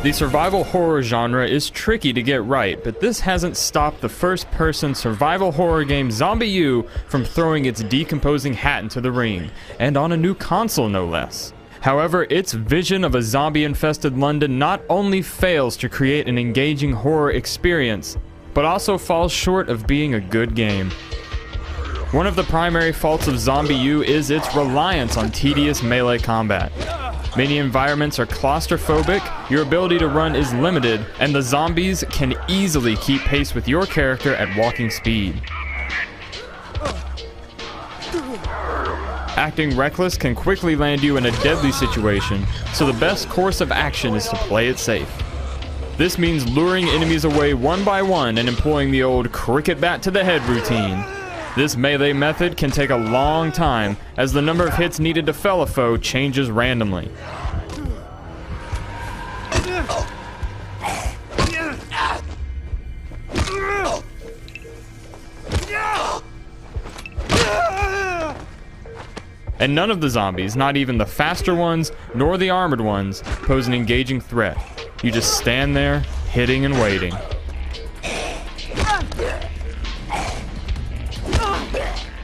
The survival horror genre is tricky to get right, but this hasn't stopped the first-person survival horror game ZombiU from throwing its decomposing hat into the ring, and on a new console no less. However, its vision of a zombie-infested London not only fails to create an engaging horror experience, but also falls short of being a good game. One of the primary faults of ZombiU is its reliance on tedious melee combat. Many environments are claustrophobic, your ability to run is limited, and the zombies can easily keep pace with your character at walking speed. Acting reckless can quickly land you in a deadly situation, so the best course of action is to play it safe. This means luring enemies away one by one and employing the old cricket bat to the head routine. This melee method can take a long time, as the number of hits needed to fell a foe changes randomly. And none of the zombies, not even the faster ones, nor the armored ones, pose an engaging threat. You just stand there, hitting and waiting.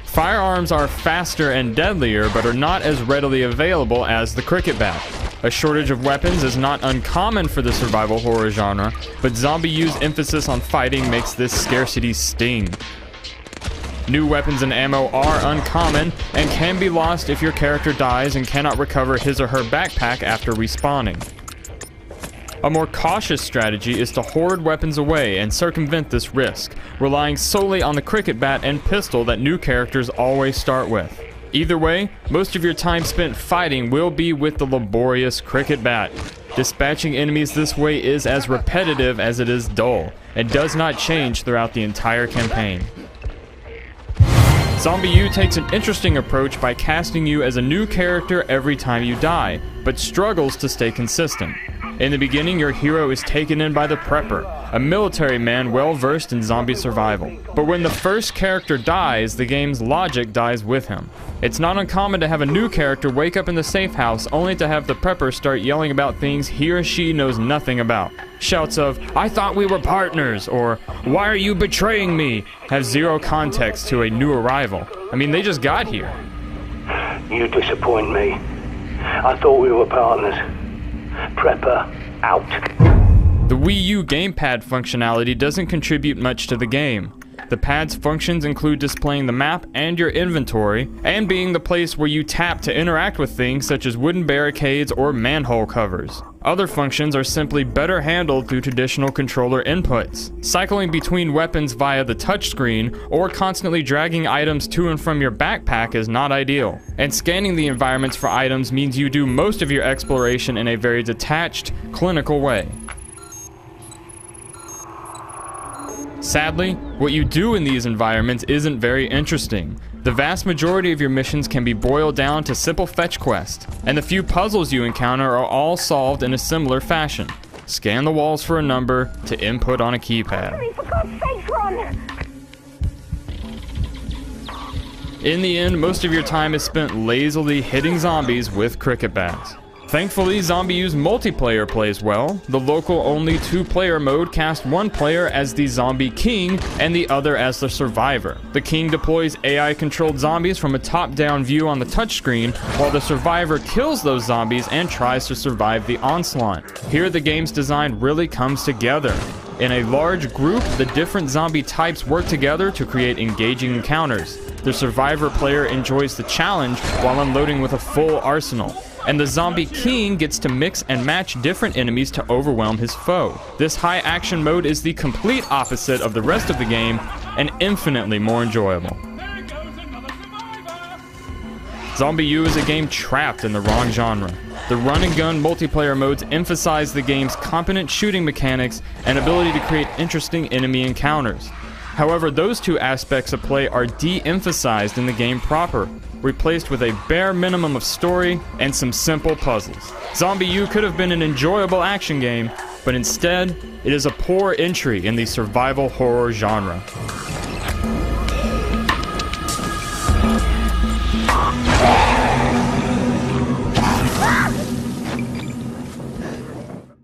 Firearms are faster and deadlier, but are not as readily available as the cricket bat. A shortage of weapons is not uncommon for the survival horror genre, but ZombiU's emphasis on fighting makes this scarcity sting. New weapons and ammo are uncommon, and can be lost if your character dies and cannot recover his or her backpack after respawning. A more cautious strategy is to hoard weapons away and circumvent this risk, relying solely on the cricket bat and pistol that new characters always start with. Either way, most of your time spent fighting will be with the laborious cricket bat. Dispatching enemies this way is as repetitive as it is dull, and does not change throughout the entire campaign. ZombiU takes an interesting approach by casting you as a new character every time you die, but struggles to stay consistent. In the beginning, your hero is taken in by the Prepper, a military man well versed in zombie survival. But when the first character dies, the game's logic dies with him. It's not uncommon to have a new character wake up in the safe house only to have the Prepper start yelling about things he or she knows nothing about. Shouts of, "I thought we were partners," or "Why are you betraying me?" have zero context to a new arrival. I mean, they just got here. You disappoint me. I thought we were partners. Prepper, out. The Wii U gamepad functionality doesn't contribute much to the game. The pad's functions include displaying the map and your inventory, and being the place where you tap to interact with things such as wooden barricades or manhole covers. Other functions are simply better handled through traditional controller inputs. Cycling between weapons via the touchscreen or constantly dragging items to and from your backpack is not ideal. And scanning the environments for items means you do most of your exploration in a very detached, clinical way. Sadly, what you do in these environments isn't very interesting. The vast majority of your missions can be boiled down to simple fetch quests, and the few puzzles you encounter are all solved in a similar fashion. Scan the walls for a number to input on a keypad. Hurry, for God's sake, run! In the end, most of your time is spent lazily hitting zombies with cricket bats. Thankfully, ZombiU's multiplayer plays well. The local-only 2-player mode casts one player as the Zombie King and the other as the Survivor. The King deploys AI-controlled zombies from a top-down view on the touchscreen, while the Survivor kills those zombies and tries to survive the onslaught. Here, the game's design really comes together. In a large group, the different zombie types work together to create engaging encounters. The Survivor player enjoys the challenge while unloading with a full arsenal. And the Zombie King gets to mix and match different enemies to overwhelm his foe. This high action mode is the complete opposite of the rest of the game, and infinitely more enjoyable. ZombiU is a game trapped in the wrong genre. The run and gun multiplayer modes emphasize the game's competent shooting mechanics and ability to create interesting enemy encounters. However, those two aspects of play are de-emphasized in the game proper, replaced with a bare minimum of story and some simple puzzles. ZombiU could have been an enjoyable action game, but instead, it is a poor entry in the survival horror genre.